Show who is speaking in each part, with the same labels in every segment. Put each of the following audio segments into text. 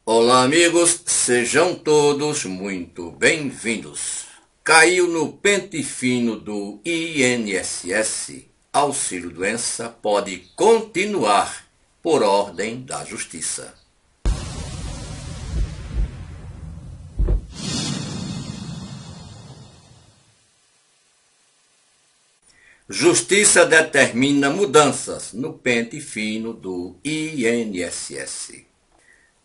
Speaker 1: Olá, amigos, sejam todos muito bem-vindos. Caiu no pente fino do INSS, auxílio-doença pode continuar por ordem da Justiça. Justiça determina mudanças no pente fino do INSS.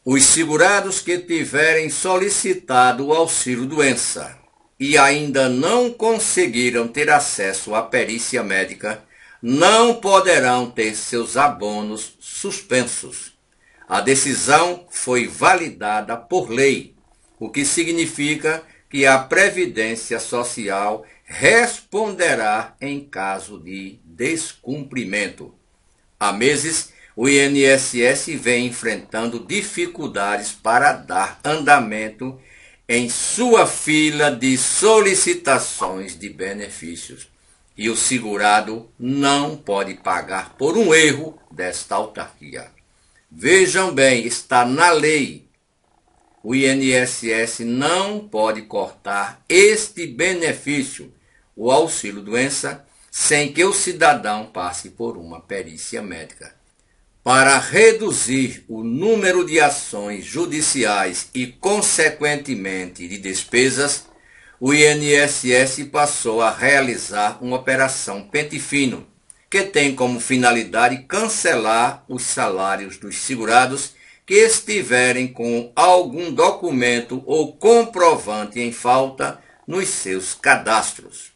Speaker 1: Os segurados que tiverem solicitado o auxílio-doença e ainda não conseguiram ter acesso à perícia médica não poderão ter seus abonos suspensos. A decisão foi validada por lei, o que significa que a Previdência Social responderá em caso de descumprimento. Há meses, o INSS vem enfrentando dificuldades para dar andamento em sua fila de solicitações de benefícios. E o segurado não pode pagar por um erro desta autarquia. Vejam bem, está na lei. O INSS não pode cortar este benefício, o auxílio-doença, sem que o cidadão passe por uma perícia médica. Para reduzir o número de ações judiciais e, consequentemente, de despesas, o INSS passou a realizar uma operação pente fino, que tem como finalidade cancelar os salários dos segurados que estiverem com algum documento ou comprovante em falta nos seus cadastros.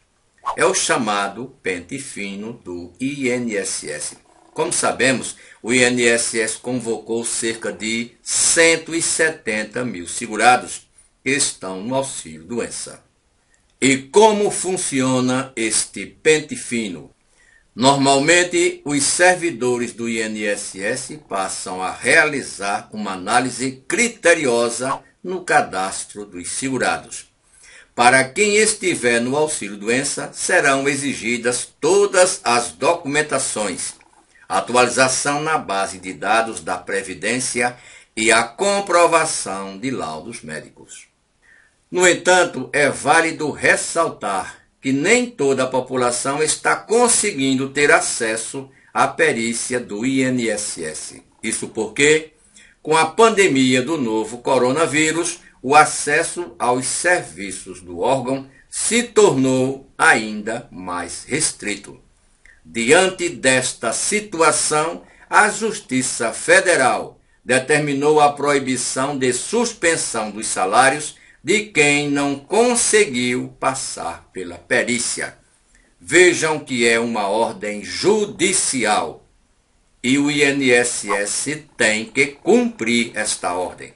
Speaker 1: É o chamado pente fino do INSS. Como sabemos, o INSS convocou cerca de 170 mil segurados que estão no auxílio-doença. E como funciona este pente fino? Normalmente, os servidores do INSS passam a realizar uma análise criteriosa no cadastro dos segurados. Para quem estiver no auxílio-doença, serão exigidas todas as documentações, atualização na base de dados da Previdência e a comprovação de laudos médicos. No entanto, é válido ressaltar que nem toda a população está conseguindo ter acesso à perícia do INSS. Isso porque, com a pandemia do novo coronavírus, o acesso aos serviços do órgão se tornou ainda mais restrito. Diante desta situação, a Justiça Federal determinou a proibição de suspensão dos salários de quem não conseguiu passar pela perícia. Vejam que é uma ordem judicial e o INSS tem que cumprir esta ordem.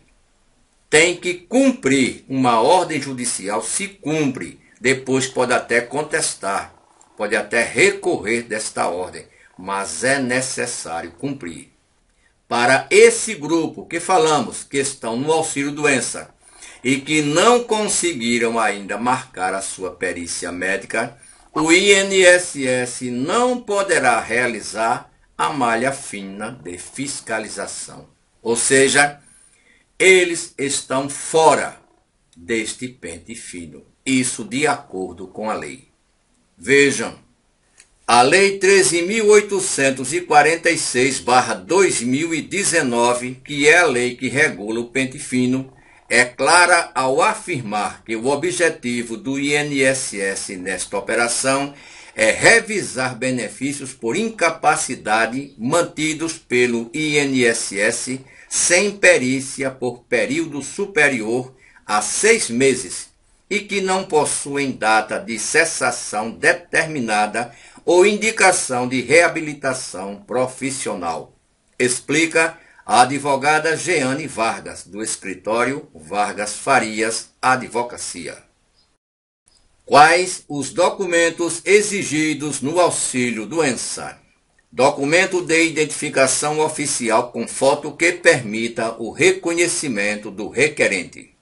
Speaker 1: Tem que cumprir. Uma ordem judicial se cumpre, depois pode até contestar, pode até recorrer desta ordem, mas é necessário cumprir. Para esse grupo que falamos, que estão no auxílio-doença e que não conseguiram ainda marcar a sua perícia médica, o INSS não poderá realizar a malha fina de fiscalização. Ou seja, eles estão fora deste pente fino. Isso de acordo com a lei. Vejam, a Lei 13.846/2019, que é a lei que regula o pente fino, é clara ao afirmar que o objetivo do INSS nesta operação é revisar benefícios por incapacidade mantidos pelo INSS sem perícia por período superior a 6 meses e que não possuem data de cessação determinada ou indicação de reabilitação profissional. Explica a advogada Jeane Vargas, do escritório Vargas Farias Advocacia. Quais os documentos exigidos no auxílio-doença? Documento de identificação oficial com foto que permita o reconhecimento do requerente.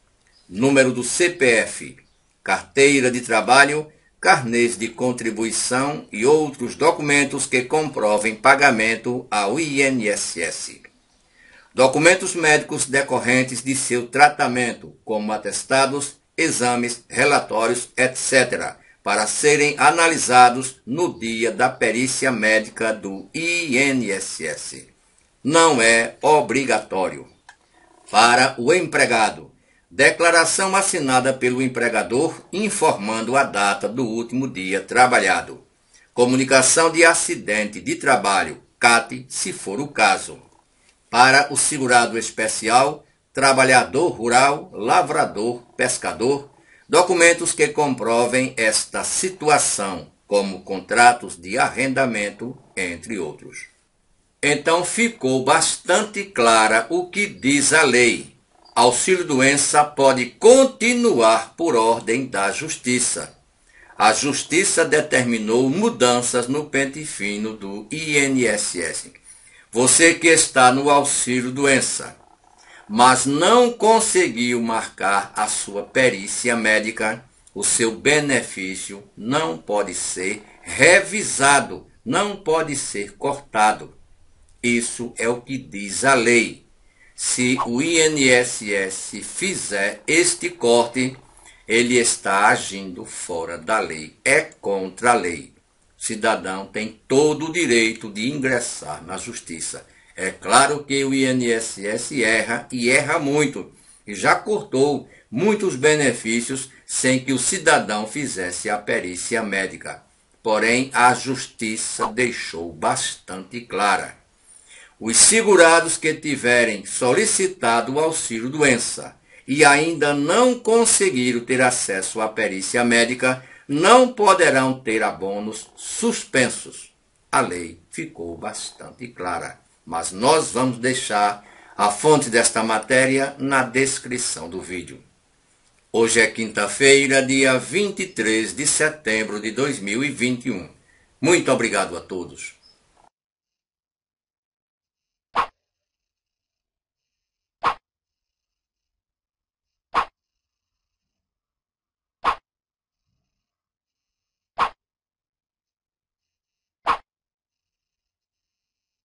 Speaker 1: Número do CPF, carteira de trabalho, carnês de contribuição e outros documentos que comprovem pagamento ao INSS. documentos médicos decorrentes de seu tratamento, como atestados, exames, relatórios, etc., para serem analisados no dia da perícia médica do INSS. Não é obrigatório. Para o empregado, declaração assinada pelo empregador informando a data do último dia trabalhado. Comunicação de acidente de trabalho, CAT, se for o caso. Para o segurado especial, trabalhador rural, lavrador, pescador, documentos que comprovem esta situação, como contratos de arrendamento, entre outros. Então ficou bastante clara o que diz a lei. Auxílio-doença pode continuar por ordem da Justiça. A Justiça determinou mudanças no pente fino do INSS. Você que está no auxílio-doença, mas não conseguiu marcar a sua perícia médica, o seu benefício não pode ser revisado, não pode ser cortado. Isso é o que diz a lei. Se o INSS fizer este corte, ele está agindo fora da lei, é contra a lei. O cidadão tem todo o direito de ingressar na justiça. É claro que o INSS erra e erra muito, e já cortou muitos benefícios sem que o cidadão fizesse a perícia médica. Porém, a justiça deixou bastante clara. Os segurados que tiverem solicitado o auxílio-doença e ainda não conseguiram ter acesso à perícia médica, não poderão ter abonos suspensos. A lei ficou bastante clara, mas nós vamos deixar a fonte desta matéria na descrição do vídeo. Hoje é quinta-feira, dia 23 de setembro de 2021. Muito obrigado a todos.